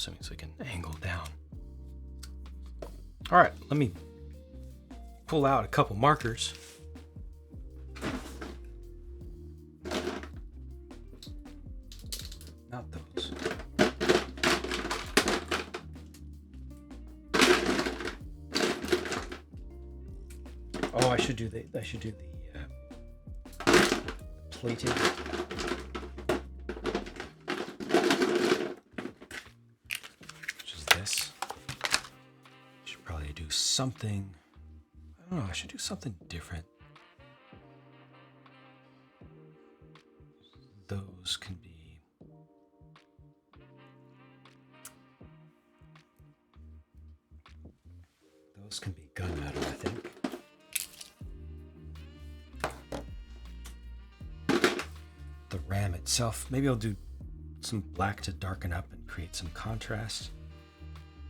assuming, so I can angle down. All right, let me pull out a couple markers. Not those. Oh, I should do the plating. Which is this. Should probably do something. I don't know, I should do something different. Those can be gunmetal, I think. The ram itself, maybe I'll do some black to darken up and create some contrast.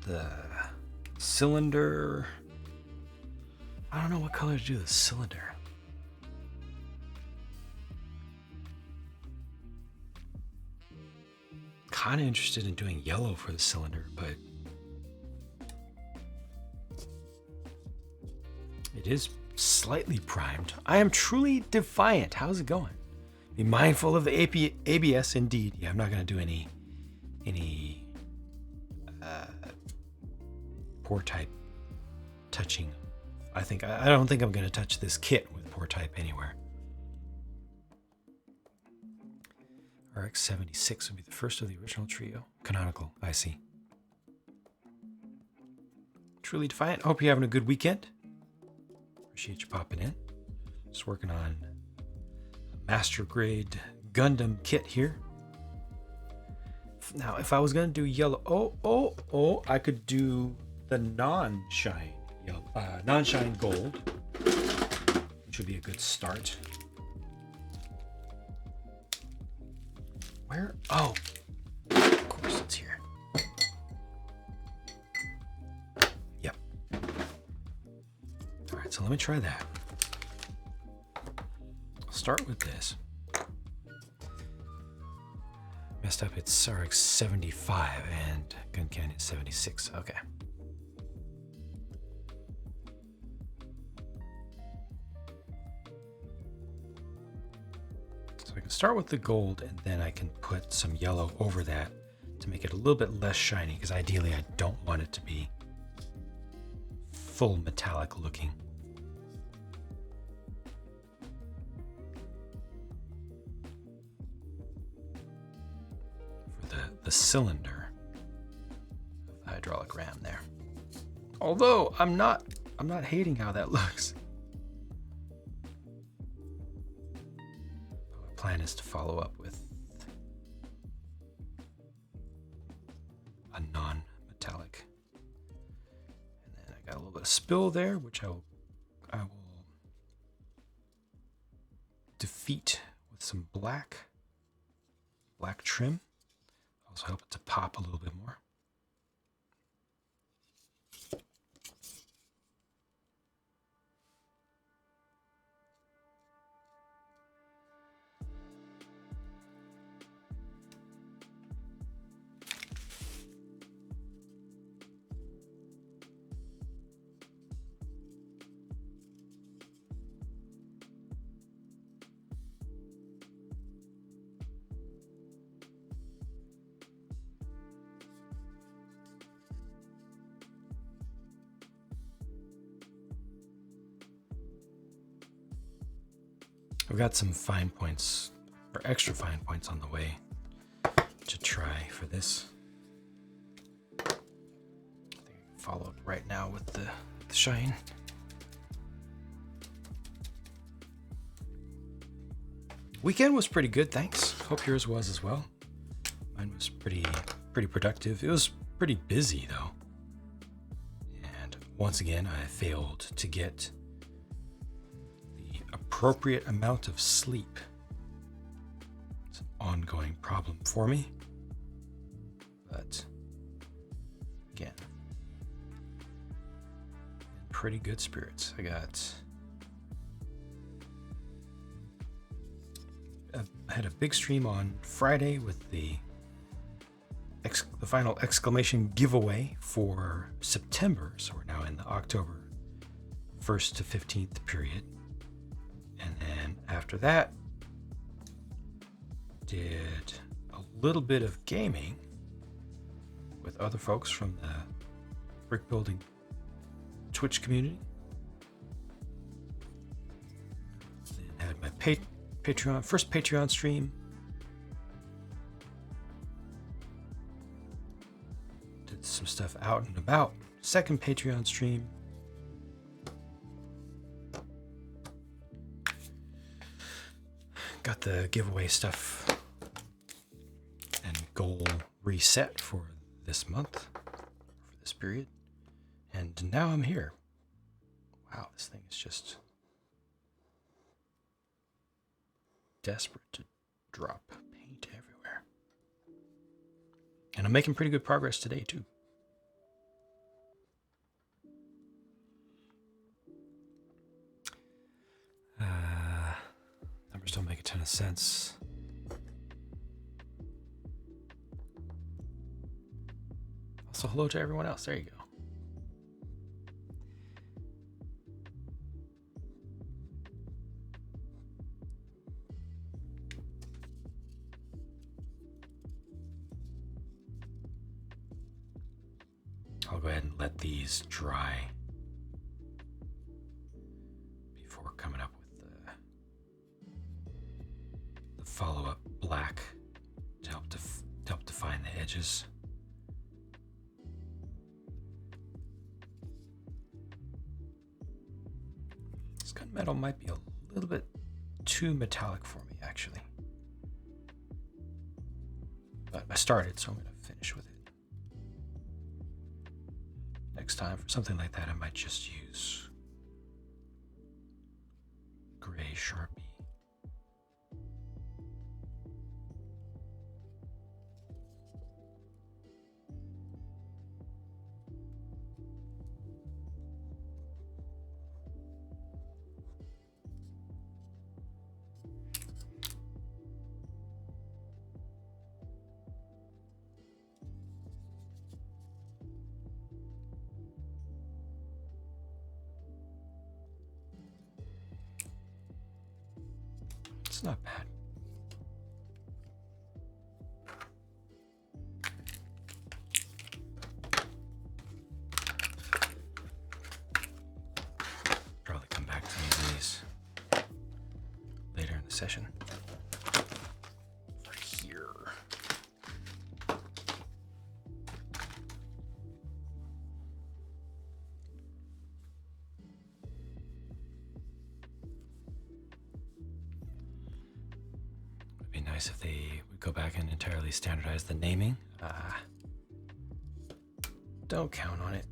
The cylinder, I don't know what color to do the cylinder. Kind of interested in doing yellow for the cylinder, but it is slightly primed. I am truly defiant. How's it going? Be mindful of the ABS, indeed. Yeah, I'm not going to do any pore type touching. I don't think I'm going to touch this kit with pore type anywhere. RX-76 would be the first of the original trio. Canonical, I see. Truly defiant. Hope you're having a good weekend. Appreciate you popping in. Just working on a master grade Gundam kit here. Now, if I was going to do yellow, I could do the non-shine yellow, non-shine gold, which would be a good start. Where? Oh, of course it's here. Yep. All right, so let me try that. I'll start with this. Messed up, it's RX-75 and Gun Canyon 76. Okay. So I can start with the gold and then I can put some yellow over that to make it a little bit less shiny, because ideally I don't want it to be full metallic looking. For the cylinder of the hydraulic ram there. Although I'm not hating how that looks. My plan is to follow up with a non-metallic. And then I got a little bit of spill there, which I will defeat with some black trim. Also help it to pop a little bit more. I've got some fine points, or extra fine points on the way to try for this. I think I can follow up right now with the shine. Weekend was pretty good, thanks. Hope yours was as well. Mine was pretty productive. It was pretty busy though. And once again, I failed to get appropriate amount of sleep. It's an ongoing problem for me. But again, in pretty good spirits. I had a big stream on Friday with the the final exclamation giveaway for September. So we're now in the October 1st to 15th period. And then after that, did a little bit of gaming with other folks from the brick building Twitch community. Then had my first Patreon stream. Did some stuff out and about. Second Patreon stream. Got the giveaway stuff and goal reset for this month, for this period. And now I'm here. Wow, this thing is just desperate to drop paint everywhere. And I'm making pretty good progress today, too. Numbers don't make a ton of sense. Also, hello to everyone else. There you go. I'll go ahead and let these dry before coming up with the follow-up black to help define the edges. This gunmetal might be a little bit too metallic for me, actually. But I started, so I'm going to finish with it. Next time, for something like that, I might just use gray Sharpie. It's not bad. Probably come back to these later in the session. For here. Nice if they would go back and entirely standardize the naming. Don't count on it.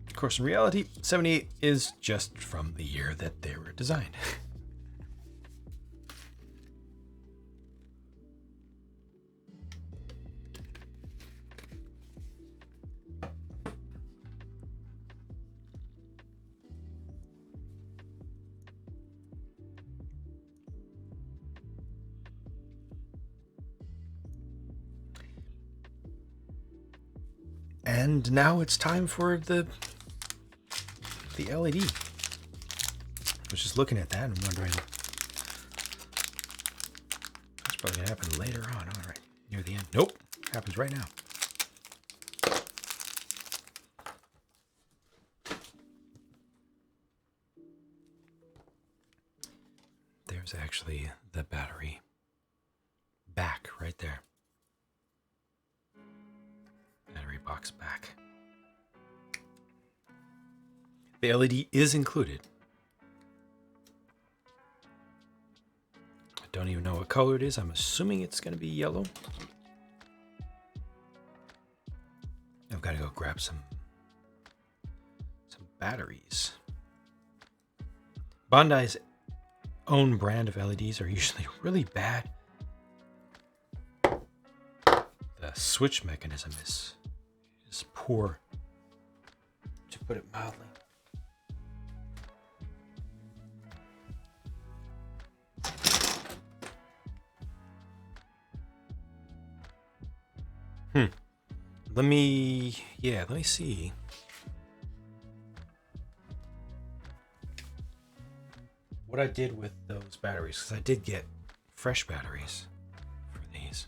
Of course, in reality, 78 is just from the year that they were designed. And now it's time for the LED. I was just looking at that and wondering, that's probably gonna happen later on. All right, near the end. Nope, happens right now. There's actually the battery back right there. Battery box back. The LED is included. I don't even know what color it is. I'm assuming it's going to be yellow. I've got to go grab some batteries. Bandai's own brand of LEDs are usually really bad. The switch mechanism is poor, to put it mildly. let me see. What I did with those batteries, because I did get fresh batteries for these.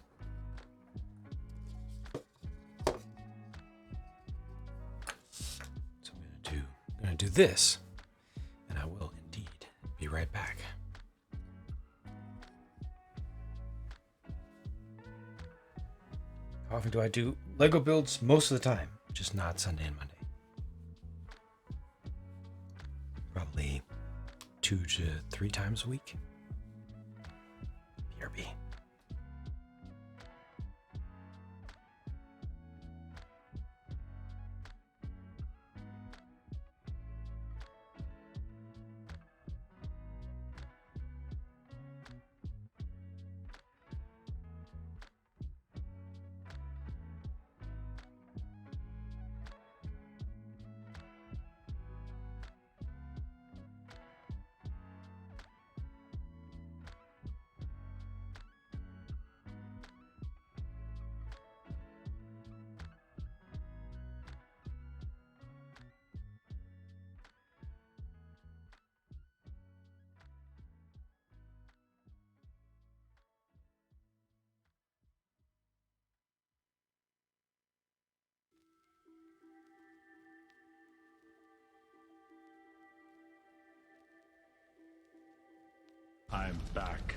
So I'm gonna do this, and I will indeed be right back. How often do I do Lego builds? Most of the time, just not Sunday and Monday. Probably 2 to 3 times a week. BRB. I'm back.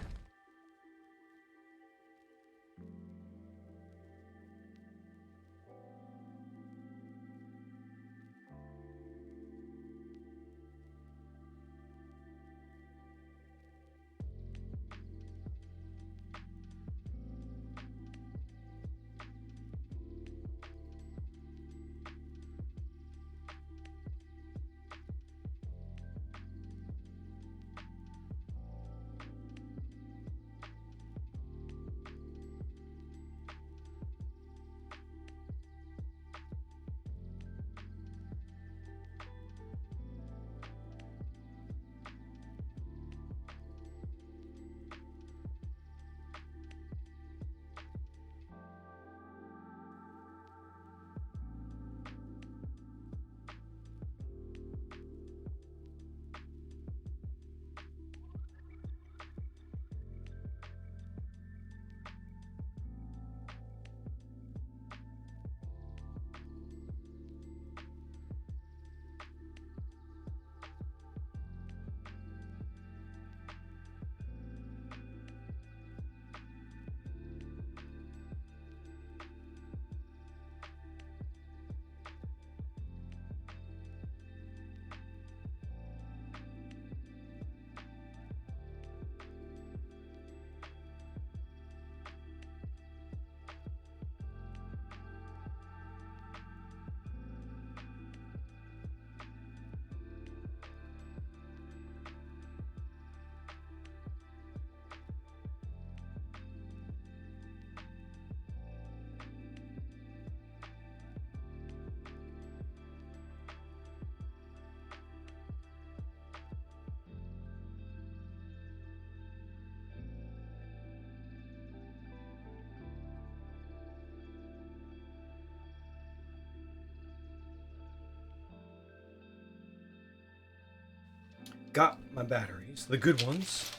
Got my batteries, the good ones.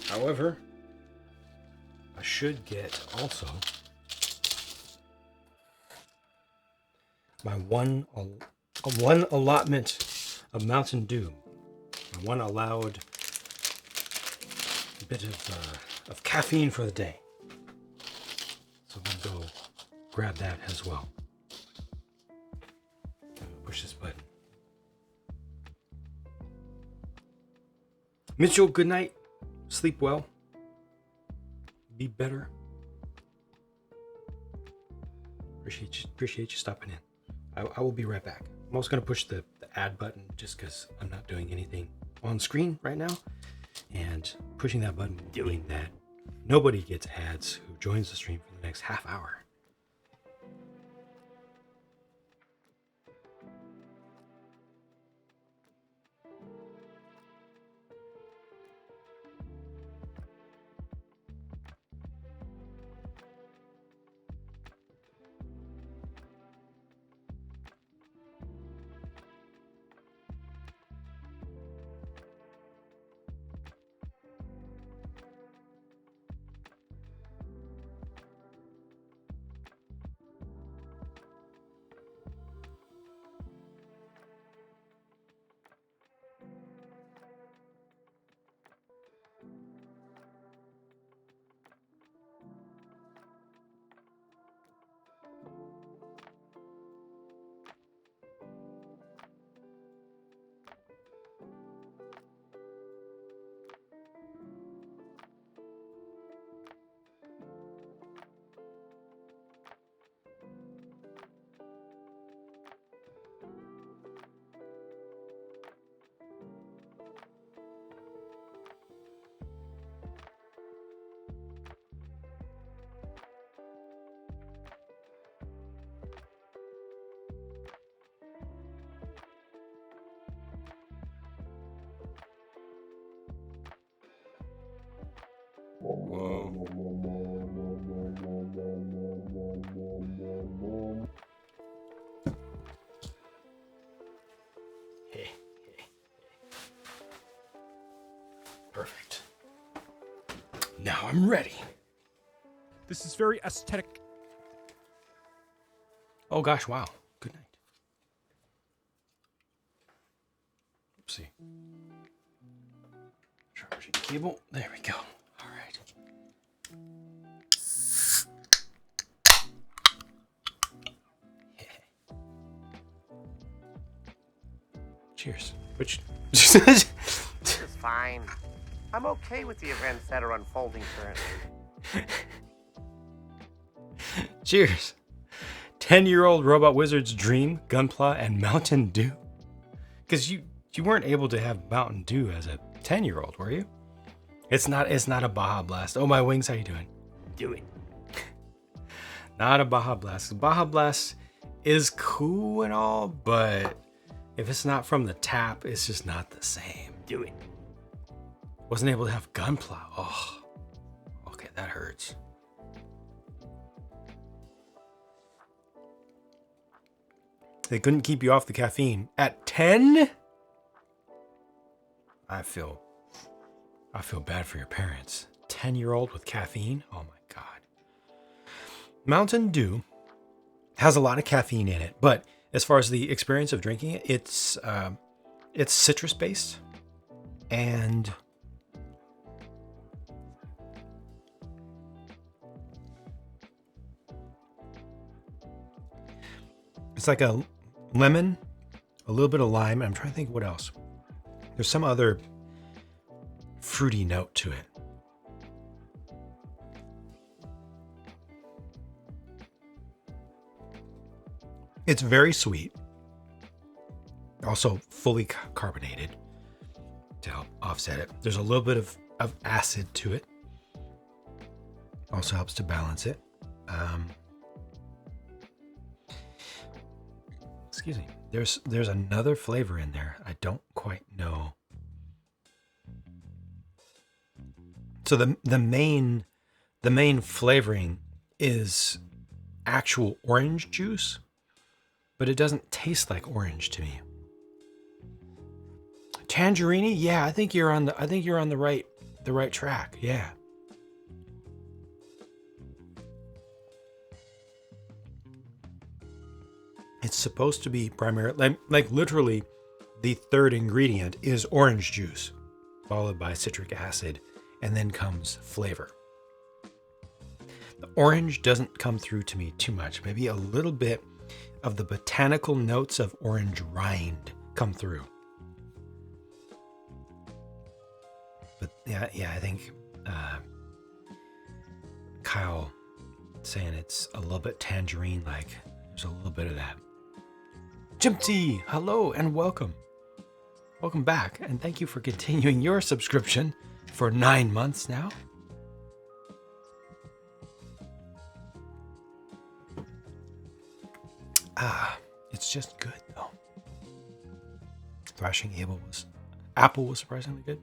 However, I should get also my one allotment of Mountain Dew. My one allowed bit of caffeine for the day. So I'm gonna go grab that as well. Push this button. Mitchell, good night. Sleep well. Be better. Appreciate you stopping in. I will be right back. I'm also going to push the add button just because I'm not doing anything on screen right now. And pushing that button will mean that nobody gets ads who joins the stream for the next half hour. Whoa. Hey. Perfect. Now I'm ready. This is very aesthetic. Oh gosh, wow. Good night. Oopsie. Charging cable. There we go. All right. Cheers. Which This is fine. I'm okay with the events that are unfolding currently. Cheers. 10-year-old robot wizard's dream, Gunpla, and Mountain Dew. Because you weren't able to have Mountain Dew as a 10-year-old, were you? It's not a Baja Blast. Oh, my wings, how you doing? Do it. Not a Baja Blast. Baja Blast is cool and all, but if it's not from the tap, it's just not the same. Do it. Wasn't able to have Gunpla. Oh, okay, that hurts. They couldn't keep you off the caffeine at 10. I feel bad for your parents. 10-year-old with caffeine. Oh my God. Mountain Dew has a lot of caffeine in it, but as far as the experience of drinking it, it's citrus based, and it's like a lemon, a little bit of lime. I'm trying to think what else. There's some other fruity note to it. It's very sweet. Also fully carbonated to help offset it. There's a little bit of acid to it. Also helps to balance it. Excuse me. There's another flavor in there. I don't quite know. So the main flavoring is actual orange juice, but it doesn't taste like orange to me. Tangerine? Yeah, I think you're on the right track. Yeah. It's supposed to be primarily like literally the third ingredient is orange juice, followed by citric acid, and then comes flavor. The orange doesn't come through to me too much. Maybe a little bit of the botanical notes of orange rind come through. But yeah, I think Kyle saying it's a little bit tangerine-like. There's a little bit of that. Jimpty, hello and welcome. Welcome back, and thank you for continuing your subscription for 9 months now. It's just good though. Thrashing Apple was surprisingly good.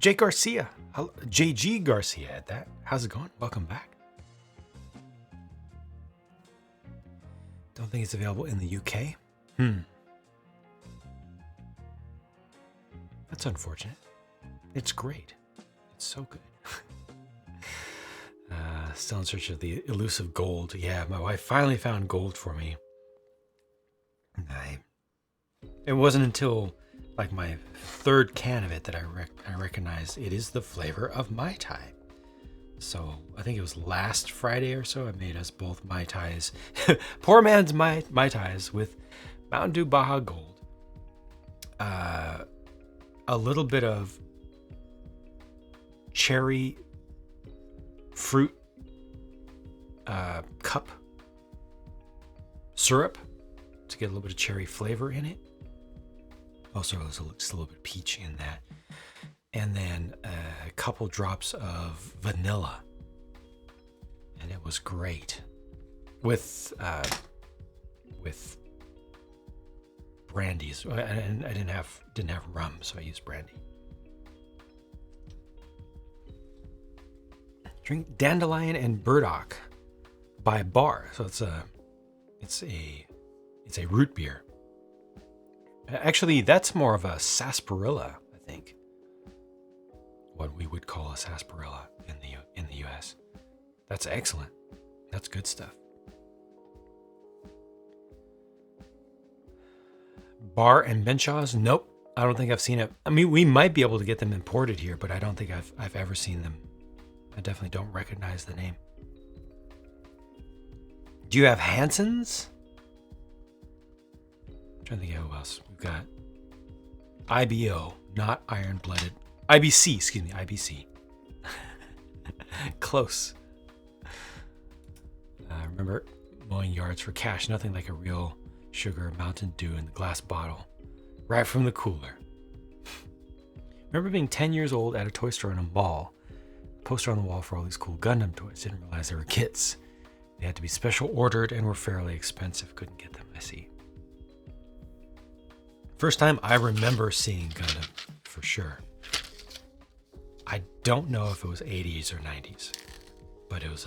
Jay Garcia, JG Garcia at that. How's it going? Welcome back. Don't think it's available in the UK. That's unfortunate. It's great. It's so good. Still in search of the elusive gold. Yeah, my wife finally found gold for me. It wasn't until like my third can of it that I recognized it is the flavor of Mai Tai. So I think it was last Friday or so I made us both Mai Tais. Poor man's Mai Tais with Mountain Dew Baja Gold. A little bit of cherry fruit cup syrup to get a little bit of cherry flavor in it. Also, there's just a little bit of peach in that. And then a couple drops of vanilla. And it was great. With brandies. And I didn't have rum, so I used brandy. Drink Dandelion and Burdock by Bar. So it's a root beer. Actually, that's more of a sarsaparilla, I think. What we would call a sarsaparilla in the US. That's excellent. That's good stuff. Bar and Benshaw's? Nope. I don't think I've seen it. I mean, we might be able to get them imported here, but I don't think I've ever seen them. I definitely don't recognize the name. Do you have Hanson's? I'm trying to think of who else. We've got IBO, not Iron Blooded. IBC, excuse me, IBC. Close. Remember mowing yards for cash, nothing like a real sugar Mountain Dew in the glass bottle, right from the cooler. Remember being 10 years old at a toy store in a mall, poster on the wall for all these cool Gundam toys. Didn't realize they were kits. They had to be special ordered and were fairly expensive. Couldn't get them, I see. First time I remember seeing Gundam, for sure. I don't know if it was 80s or 90s, but it was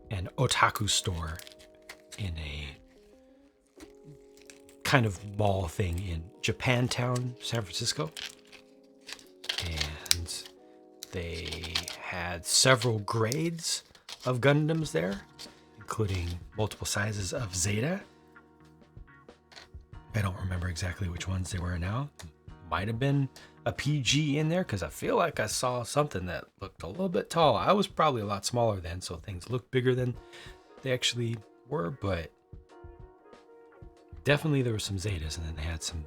an otaku store in a kind of mall thing in Japantown, San Francisco. And they had several grades of Gundams there, including multiple sizes of Zeta. I don't remember exactly which ones they were now. Might have been a PG in there because I feel like I saw something that looked a little bit tall. I was probably a lot smaller then, so things looked bigger than they actually were, but definitely there were some Zetas, and then they had some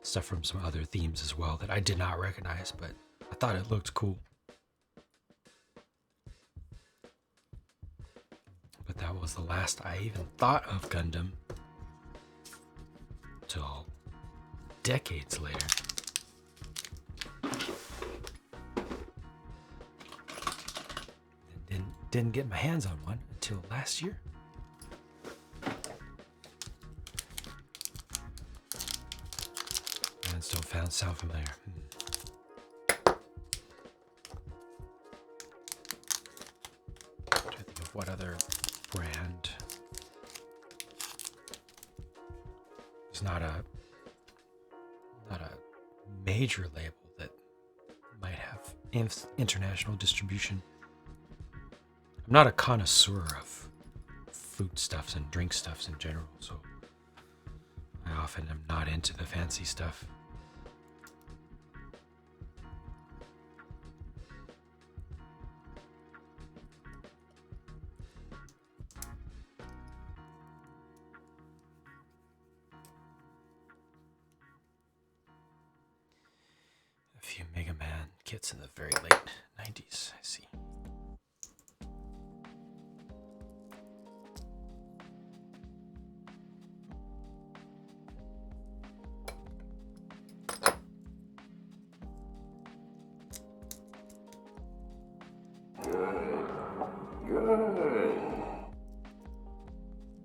stuff from some other themes as well that I did not recognize, but I thought it looked cool. But that was the last I even thought of Gundam until decades later. And didn't get my hands on one until last year. And still sound familiar. Trying to think of what other brand. It's not a major label that might have international distribution. I'm not a connoisseur of foodstuffs and drink stuffs in general, so I often am not into the fancy stuff. A few Mega Man kits in the very late 90s, I see.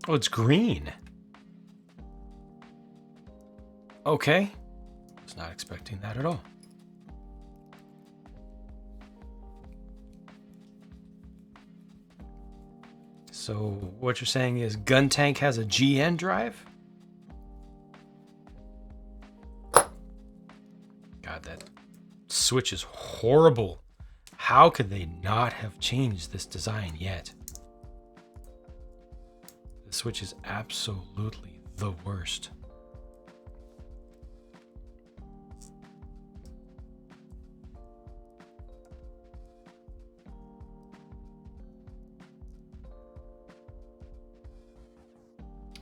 Oh, it's green. Okay. Was not expecting that at all. So what you're saying is Gun Tank has a GN drive? God, that Switch is horrible. How could they not have changed this design yet? The Switch is absolutely the worst.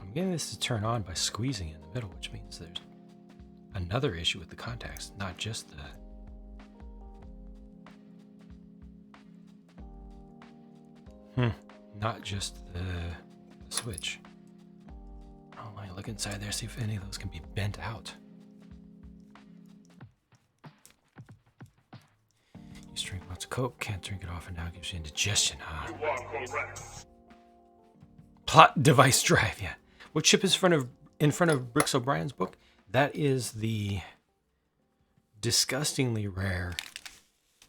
I'm getting this to turn on by squeezing in the middle, which means there's another issue with the contacts, not just the switch. Oh, let me look inside there, see if any of those can be bent out. You drink lots of Coke, can't drink it often now, gives you indigestion, huh? You are correct. Plot device drive, yeah. What chip is in front of Brooks O'Brien's book? That is the disgustingly rare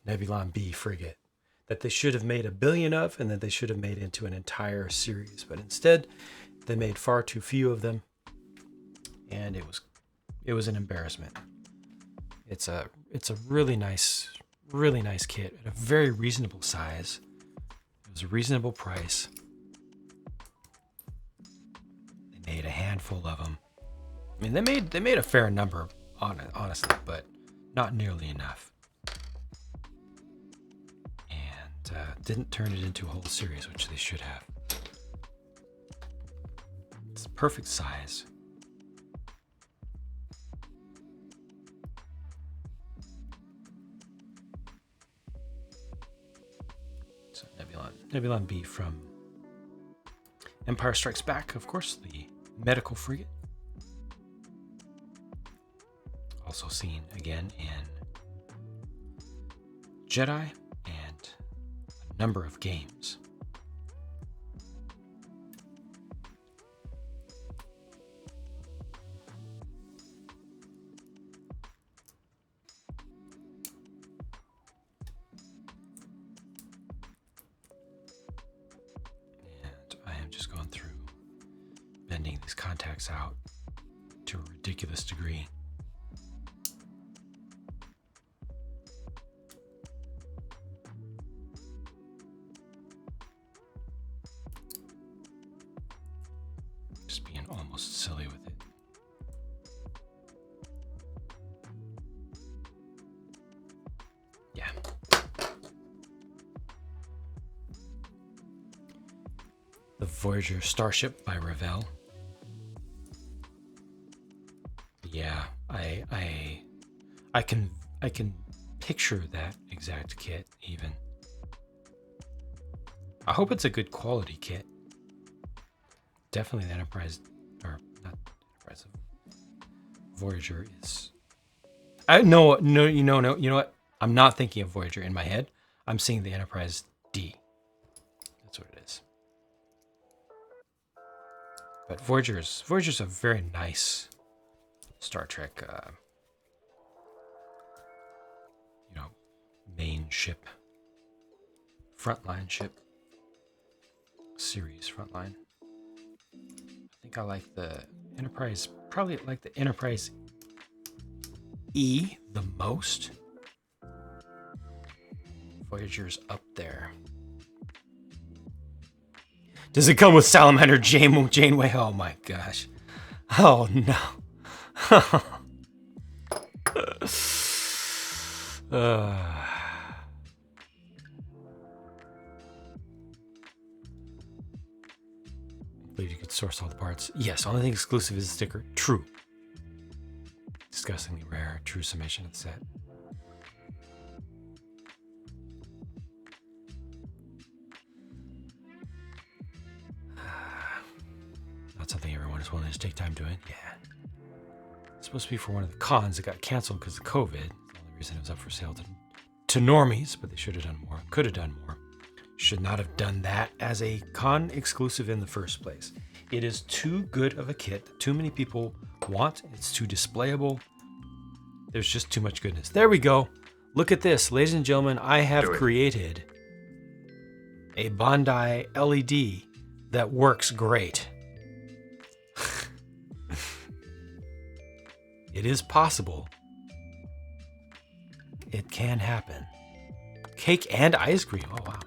Nebulon B frigate that they should have made 1 billion of, and that they should have made into an entire series. But instead, they made far too few of them, and it was an embarrassment. It's a really nice kit at a very reasonable size. It was a reasonable price. They made a handful of them. I mean, they made a fair number on it, honestly, but not nearly enough. And didn't turn it into a whole series, which they should have. It's the perfect size. So Nebulon B from Empire Strikes Back, of course, the medical frigate. Also seen again in Jedi and a number of games. And I am just going through bending these contacts out to a ridiculous degree. Almost silly with it. Yeah. The Voyager Starship by Revell. Yeah, I can picture that exact kit even. I hope it's a good quality kit. Definitely the Enterprise, or not Enterprise, Voyager is. You know what? I'm not thinking of Voyager in my head. I'm seeing the Enterprise D. That's what it is. But Voyager's a very nice Star Trek, main ship, frontline ship, series frontline. I think I like the Enterprise, probably like the Enterprise E the most. Voyager's up there. Does it come with Salamander Janeway? Oh my gosh. Oh no. I believe you could source all the parts. Yes, only thing exclusive is the sticker. True. Disgustingly rare. True summation of the set. Not something everyone is willing to take time doing. Yeah. It's supposed to be for one of the cons that got canceled because of COVID. The only reason it was up for sale to normies, but they should have done more. Could have done more. Should not have done that as a con exclusive in the first place. It is too good of a kit that too many people want. It's too displayable. There's just too much goodness. There we go. Look at this, ladies and gentlemen. I have created a Bondi LED that works great. It is possible. It can happen. Cake and ice cream. Oh, wow.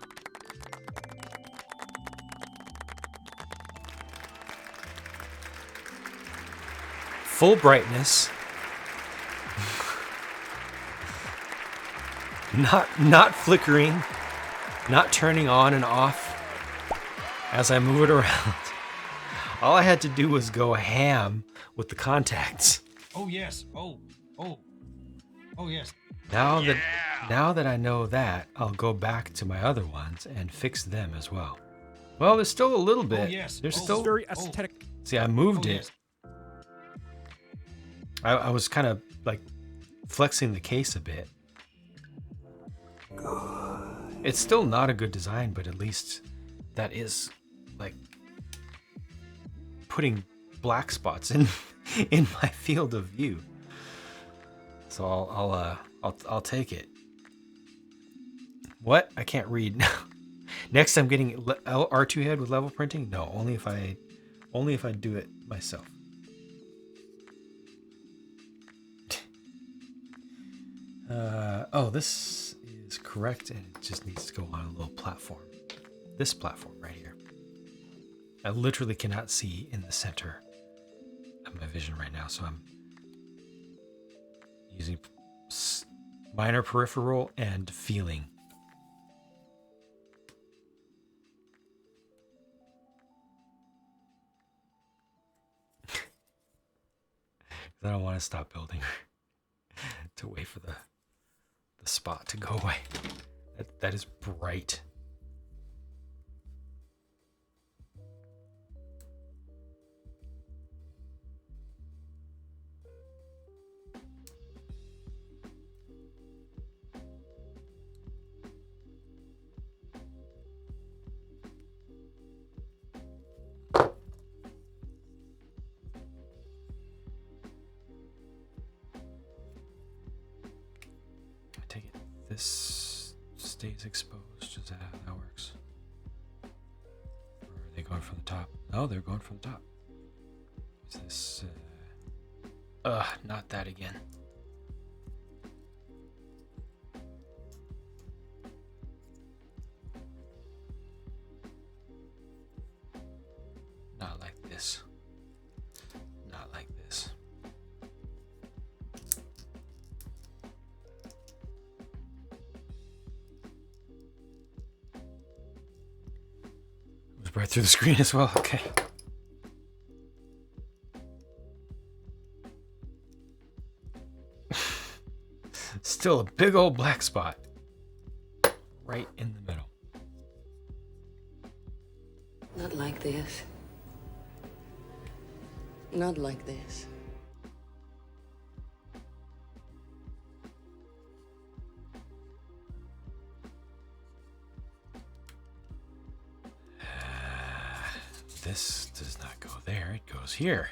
Full brightness. Not flickering. Not turning on and off as I move it around. All I had to do was go ham with the contacts. Oh yes. Oh yes. Now that I know that, I'll go back to my other ones and fix them as well. Well, there's still a little bit. Oh yes. There's Oh, still Very aesthetic. See, I moved Oh, it. yes. I was kind of like flexing the case a bit. It's still not a good design, but at least that is like putting black spots in my field of view. So I'll take it. What? I can't read. Next, I'm getting R2 head with level printing. No, only if I do it myself. Oh, this is correct, and it just needs to go on a little platform. This platform right here. I literally cannot see in the center of my vision right now, so I'm using minor peripheral and feeling. I don't want to stop building to wait for the spot to go away. That is bright. Take it. This stays exposed. Is that how that works? Or are they going from the top? No, they're going from the top. Is this? Not that again. Not like this. Not like this. It was right through the screen as well. Okay. Still a big old black spot right in the middle. Not like this. Not like this. This does not go there. It goes here.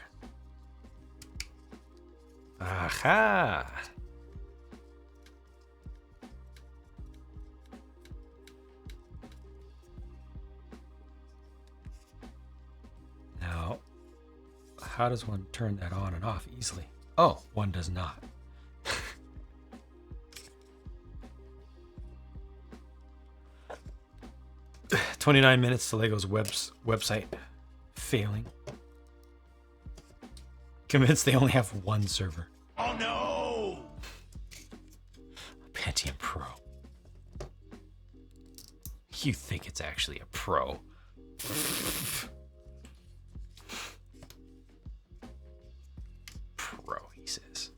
Aha! Now, how does one turn that on and off easily? Oh, one does not. 29 minutes to Lego's website failing. Convinced they only have one server. Oh no! Pentium Pro. You think it's actually a Pro? Pro, he says.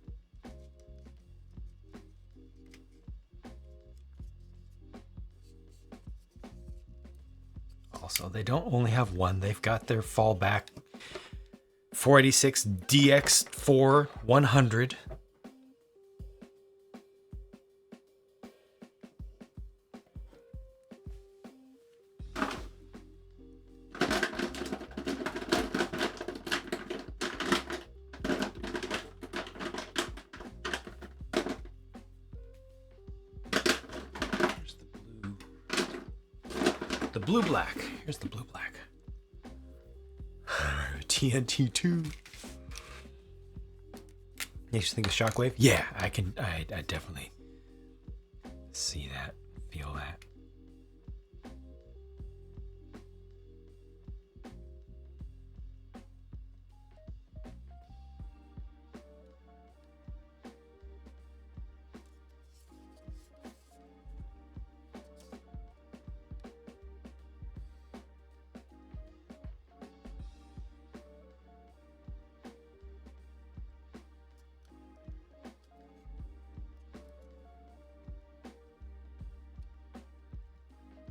Also, they don't only have one, they've got their fallback 486 DX4 100. The blue black. Here's the blue black. TNT2. You think of Shockwave? Yeah, I definitely see that, feel that.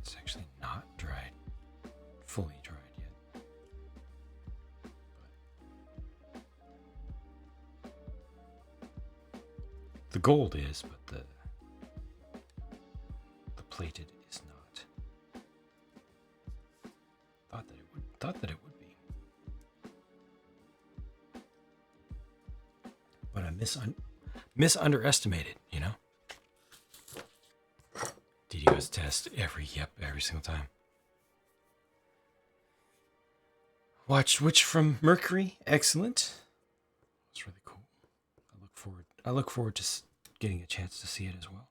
It's actually not dried, fully dried yet. But the gold is, but the plated is not. Thought that it would be. But I misunderestimated, you know? DDoS test every single time. Watched Witch from Mercury. Excellent. It's really cool. I look forward to getting a chance to see it as well.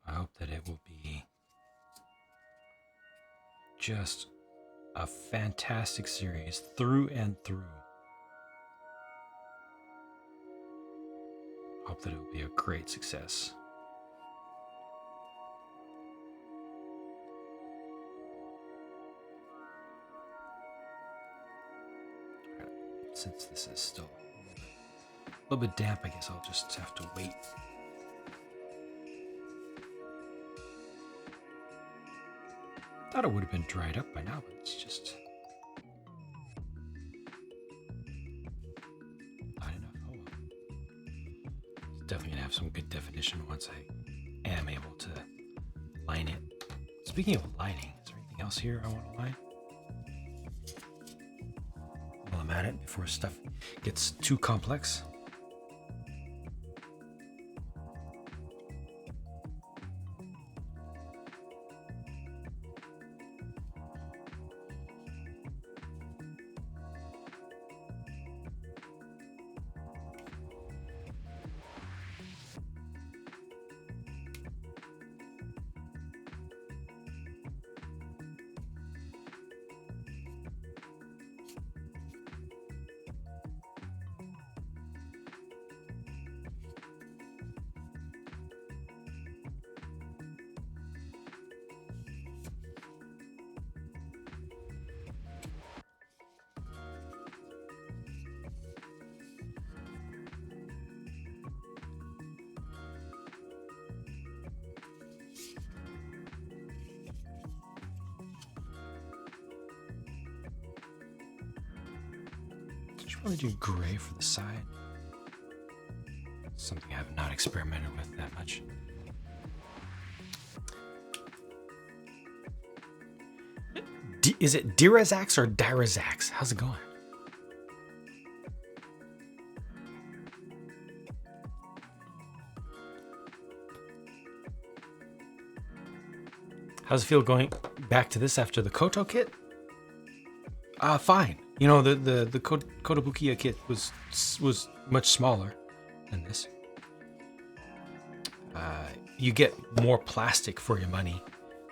I hope that it will be just a fantastic series through and through. Hope that it will be a great success. Since this is still a little bit damp, I guess I'll just have to wait. Thought it would have been dried up by now, but it's just not enough. Oh well. It's definitely gonna have some good definition once I am able to line it. Speaking of lining, is there anything else here I want to line? While I'm at it, before stuff gets too complex. I should probably do gray for the side. Something I have not experimented with that much. Is it Dirazax or Dirazax? How's it going? How's it feel going back to this after the Koto kit? Fine. You know, the Kotobukiya kit was much smaller than this. You get more plastic for your money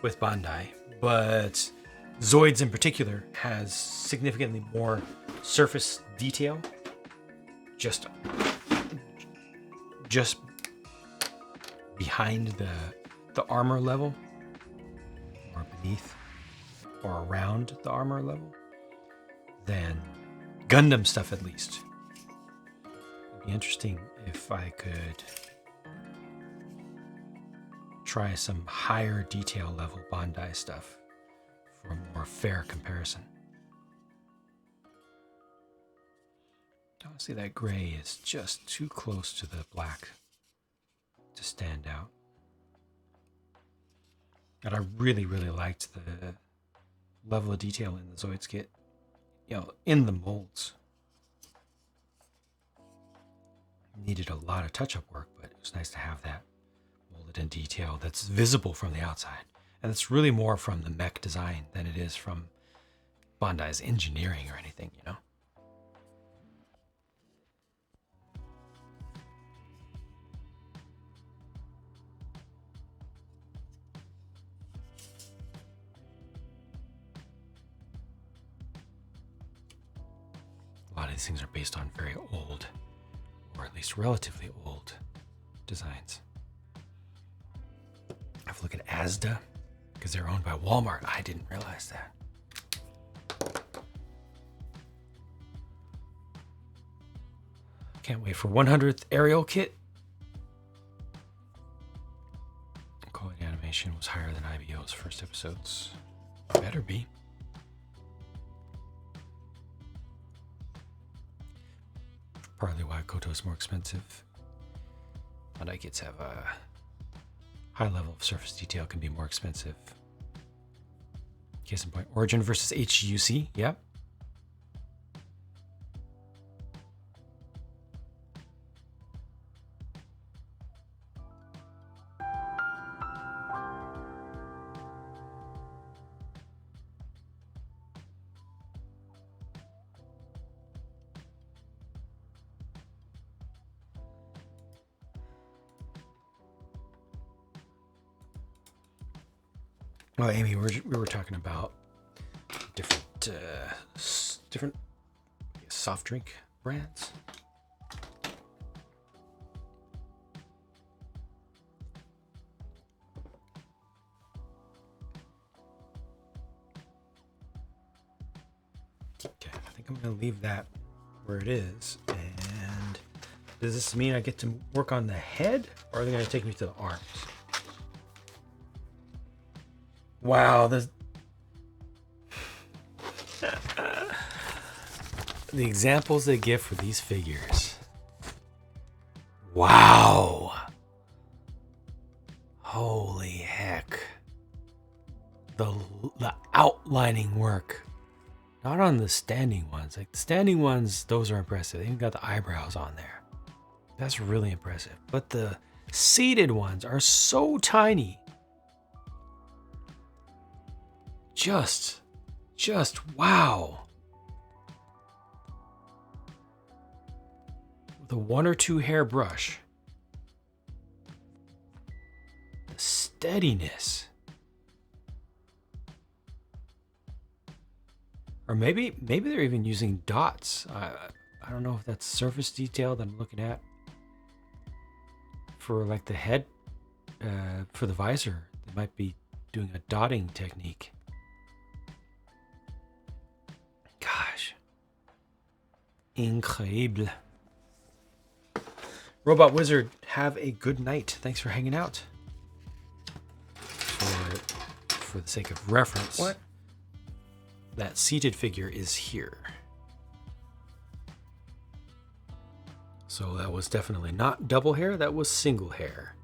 with Bandai, but Zoids in particular has significantly more surface detail. Just behind the armor level, or beneath, or around the armor level, than Gundam stuff at least. It'd be interesting if I could try some higher detail level Bandai stuff for a more fair comparison. Honestly, that gray is just too close to the black to stand out. And I really, really liked the level of detail in the Zoids kit. You know, in the molds. Needed a lot of touch-up work, but it was nice to have that molded in detail that's visible from the outside. And it's really more from the mech design than it is from Bandai's engineering or anything, you know? A lot of these things are based on very old, or at least relatively old, designs. I have to look at Asda, because they're owned by Walmart. I didn't realize that. Can't wait for 100th aerial kit. Quality animation was higher than IBO's first episodes. Better be. Partly why Koto is more expensive. Bandai kits have a high level of surface detail, can be more expensive. Case in point, Origin versus HUC. Yep. Oh, Amy, we were talking about different different soft drink brands. Okay, I think I'm gonna leave that where it is. And does this mean I get to work on the head, or are they gonna take me to the arms? Wow, the examples they give for these figures. Wow. Holy heck. The outlining work. Not on the standing ones. Like the standing ones, those are impressive. They even got the eyebrows on there. That's really impressive. But the seated ones are so tiny. Just wow. With a 1 or 2 hair brush. The steadiness. Or maybe they're even using dots. I don't know if that's surface detail that I'm looking at. For like the head, for the visor, they might be doing a dotting technique. Gosh. Incredible. Robot Wizard, have a good night. Thanks for hanging out. For the sake of reference, What? That seated figure is here. So that was definitely not double hair, that was single hair.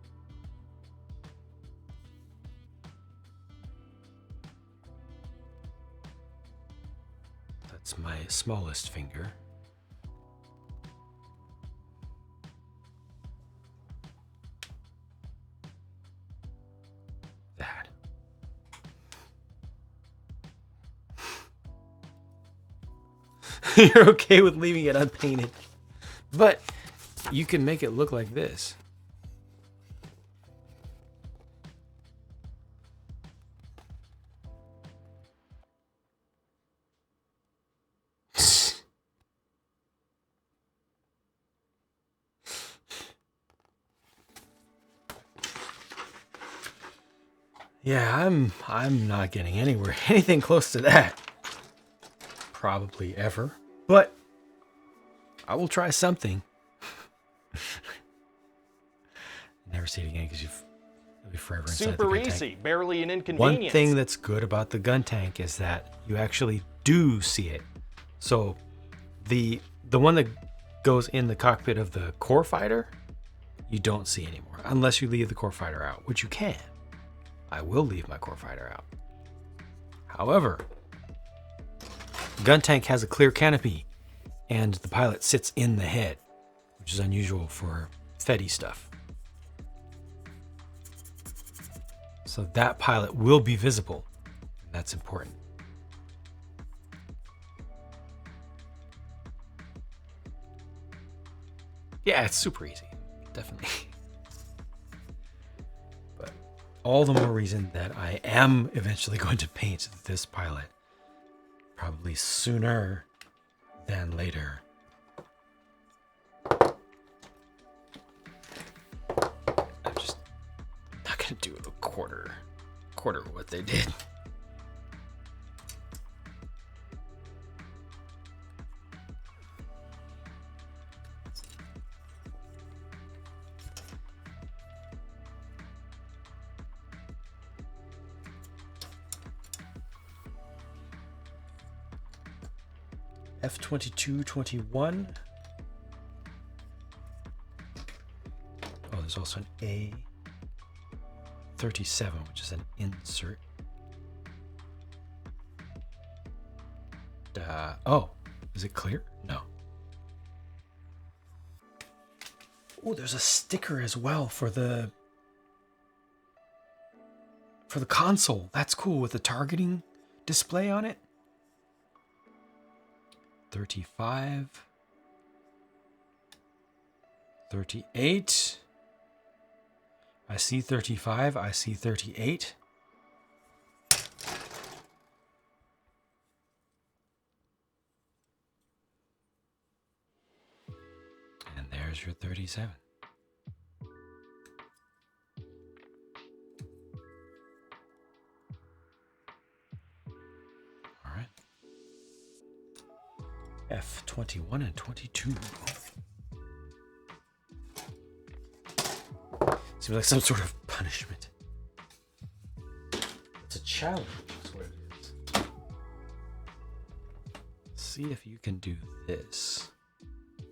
That's my smallest finger. That. You're okay with leaving it unpainted, but you can make it look like this. Yeah, I'm not getting anywhere anything close to that. Probably ever, but I will try something. Never see it again because you'll be forever inside the Super gun easy, tank. barely an inconvenience. One thing that's good about the gun tank is that you actually do see it. So the one that goes in the cockpit of the core fighter, you don't see anymore unless you leave the core fighter out, which you can. I will leave my core fighter out. However, the gun tank has a clear canopy and the pilot sits in the head, which is unusual for Fetty stuff. So that pilot will be visible, and that's important. Yeah, it's super easy, definitely. But all the more reason that I am eventually going to paint this pilot, probably sooner than later. I'm just not gonna do a quarter of what they did. F-2221. Oh, there's also an A-37, which is an insert. Oh, is it clear? No. Oh, there's a sticker as well for the console. That's cool, with the targeting display on it. 35, 38. I see 35, I see 38. There's your 37. All right. F21 and 22. Seems like some sort of punishment. It's a challenge, that's what it is. See if you can do this. Be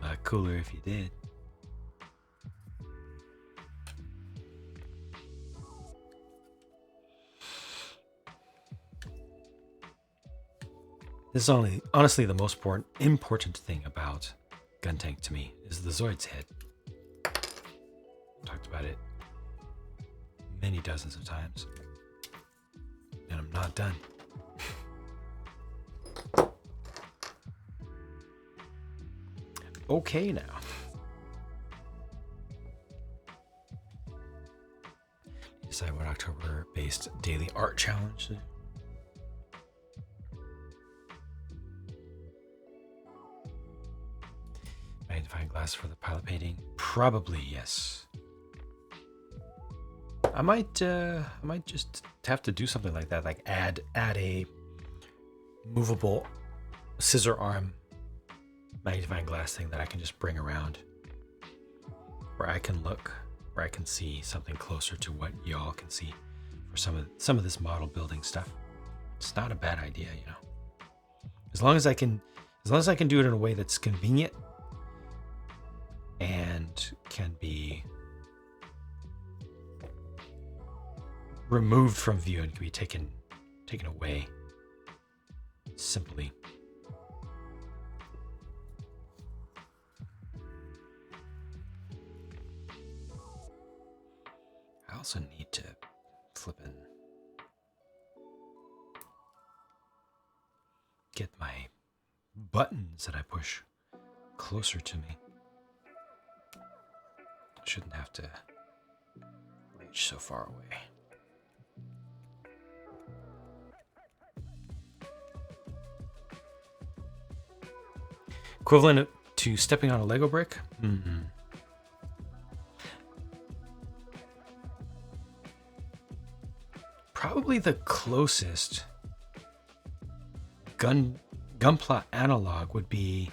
a lot cooler if you did. This is honestly the most important thing about Gun Tank to me is the Zoid's head. Talked about it many dozens of times. And I'm not done. Okay now. Decide what October-based daily art challenge to do. Magnifying glass for the pilot painting? Probably yes. I might just have to do something like that, like add a movable scissor arm magnifying glass thing that I can just bring around, where I can look, where I can see something closer to what y'all can see for some of this model building stuff. It's not a bad idea, you know. As long as I can do it in a way that's convenient and can be removed from view and can be taken away simply. I also need to flippin' get my buttons that I push closer to me. I shouldn't have to reach so far away. Equivalent to stepping on a Lego brick? Mm-hmm. Probably the closest Gunpla analog would be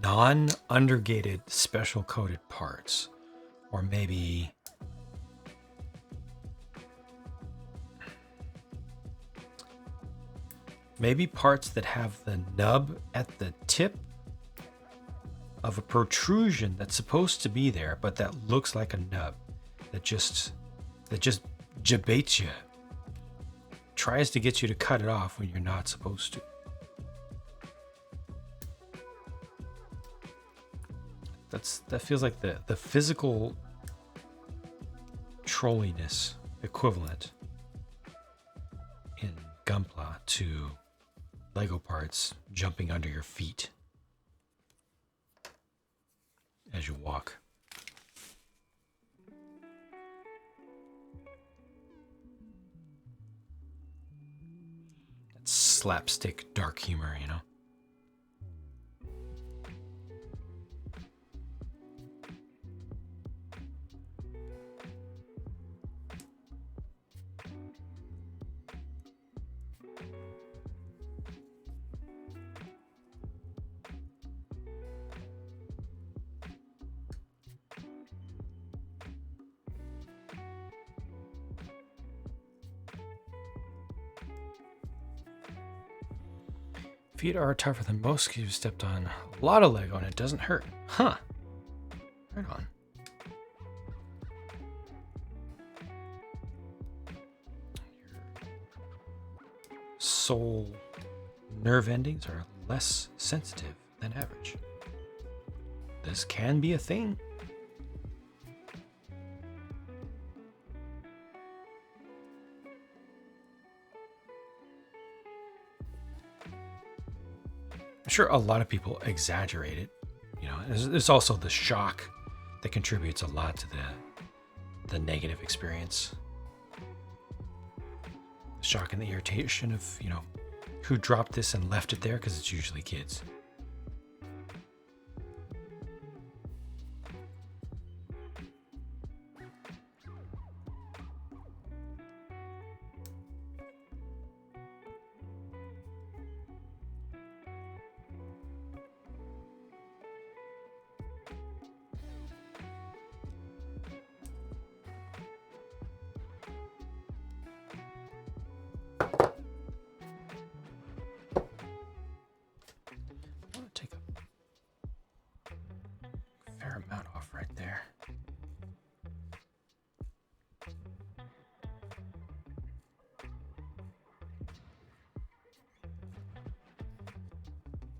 non-undergated special coated parts, or maybe parts that have the nub at the tip of a protrusion that's supposed to be there, but that looks like a nub that just jabates you, tries to get you to cut it off when you're not supposed to. That feels like the physical trolliness equivalent in Gunpla to Lego parts jumping under your feet as you walk. That slapstick dark humor, you know? Feet are tougher than most because you've stepped on a lot of Lego and it doesn't hurt. Huh. Right on. Your sole nerve endings are less sensitive than average. This can be a thing. I'm sure a lot of people exaggerate it. You know, there's also the shock that contributes a lot to the negative experience. The shock and the irritation of, you know, who dropped this and left it there, because it's usually kids. Take a fair amount off right there.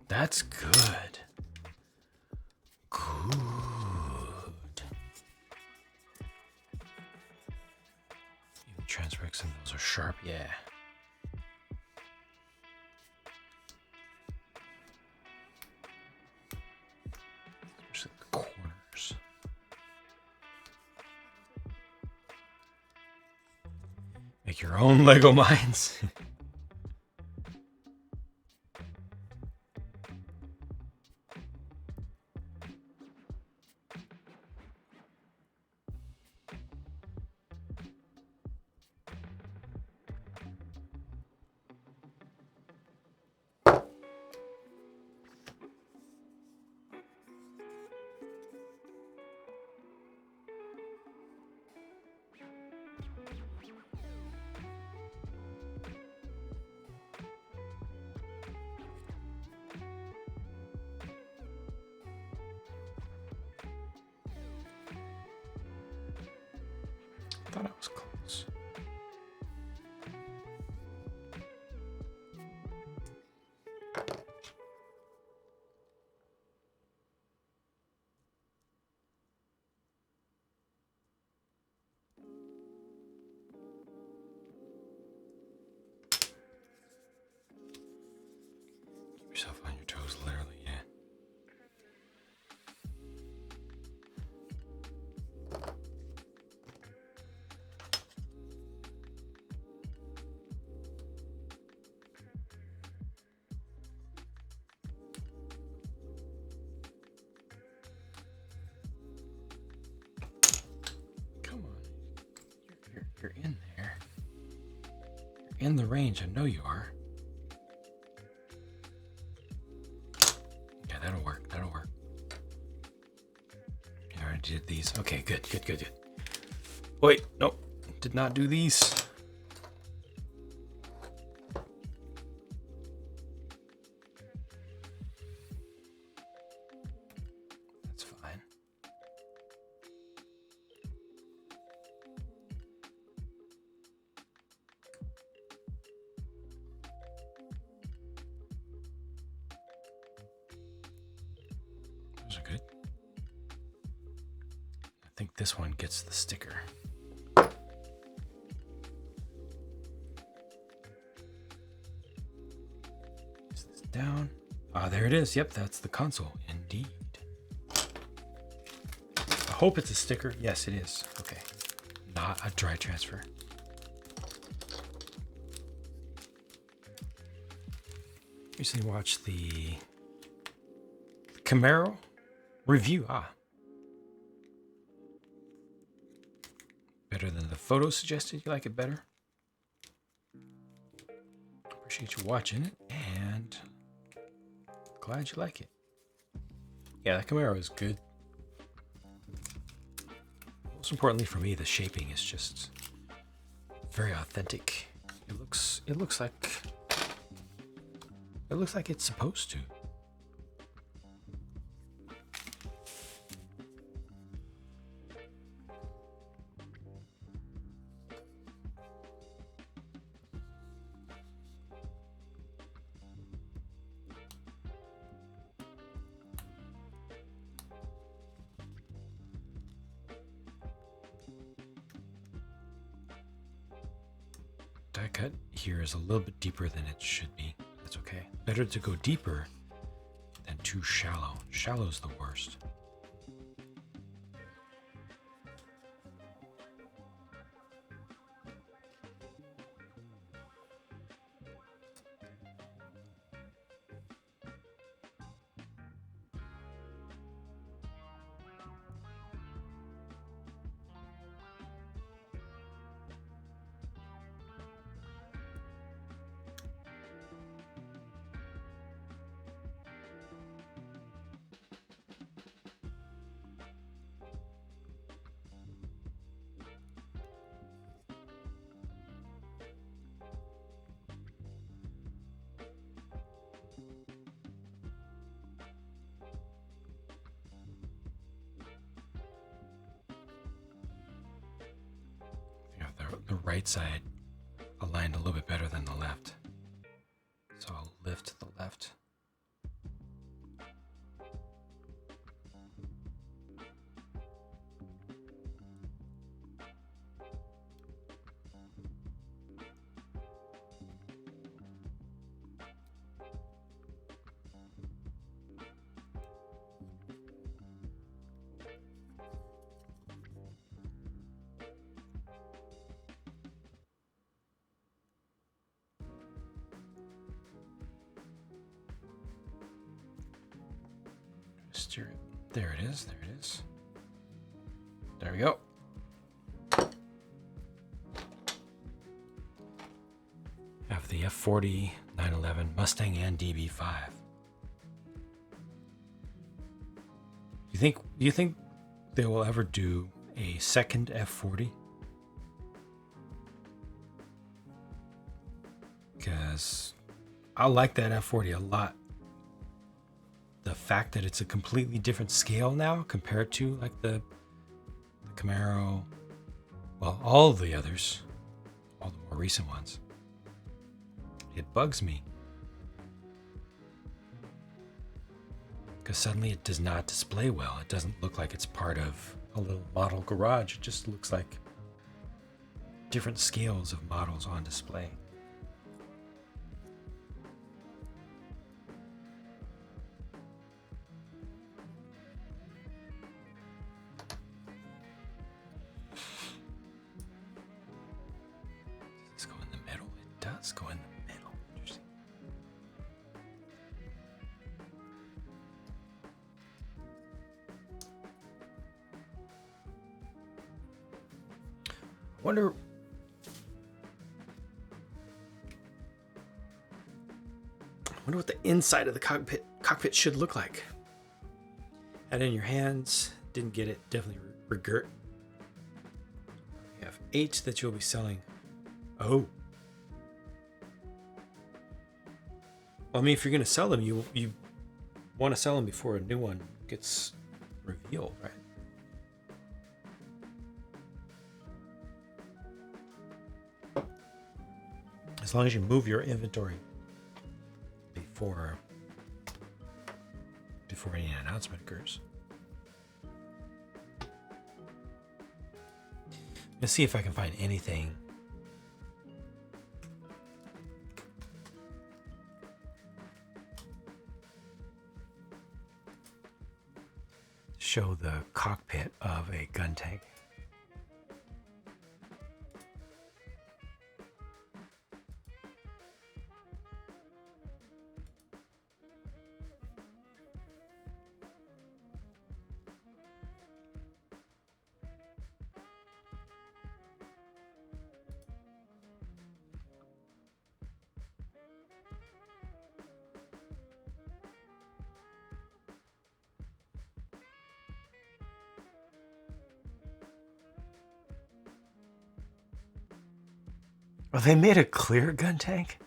That's good. Good. Even transbricks and those are sharp, yeah. Especially the corners. Make your own Lego mines. Thought I was close. Keep yourself on your toes, literally, yeah. Come on. You're in there. You're in the range. I know you are. Yeah, that'll work. That'll work. You already did these. Okay, good. Wait, nope. Did not do these. That's fine. Those are good. I think this one gets the sticker. Is this down? Ah, there it is. Yep, that's the console. Indeed. I hope it's a sticker. Yes, it is. Okay. Not a dry transfer. Recently watched the Camaro review. Better than the photo suggested. You like it better? Appreciate you watching it, and glad you like it. Yeah, the Camaro is good. Most importantly for me, the shaping is just very authentic. It looks like it's supposed to. Die cut here is a little bit deeper than it should be. That's okay. Better to go deeper than too shallow. Shallow's the worst. right side aligned a little bit better than the left. So I'll lift the left. Steer it. There it is. There it is. There we go. Have the F40, 911, Mustang, and DB5. Do you think they will ever do a second F40? Because I like that F40 a lot. The fact that it's a completely different scale now compared to like the Camaro, well, all of the others, all the more recent ones. It bugs me. Because suddenly it does not display well. It doesn't look like it's part of a little model garage. It just looks like different scales of models on display. Does this go in the middle? It does go in the middle. Interesting. I wonder what the inside of the cockpit should look like. Had it in your hands, didn't get it, definitely regret. You have 8 that you'll be selling. Oh. Well, I mean, if you're going to sell them, you want to sell them before a new one gets revealed, right? As long as you move your inventory before any announcement occurs. Let's see if I can find anything to show the cockpit of a gun tank. Oh, they made a clear gun tank?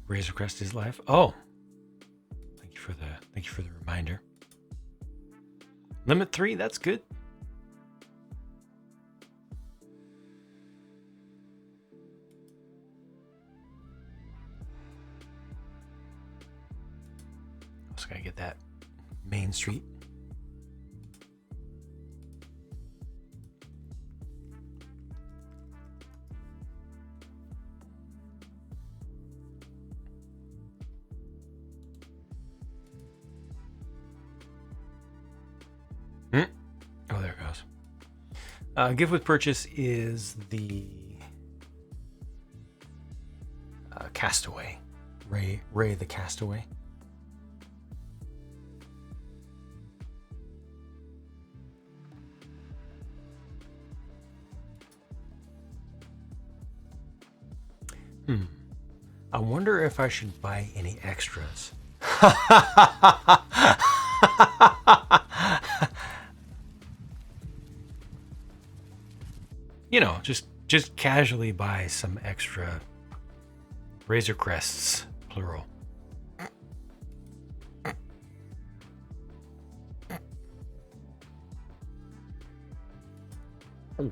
Razor Crest is live. Oh, thank you for the reminder. Limit 3, that's good. Also gotta get that Main Street. Oh, there it goes. Gift with purchase is the Castaway. Ray the Castaway. I wonder if I should buy any extras. You know, just casually buy some extra Razor Crests, plural. Oh.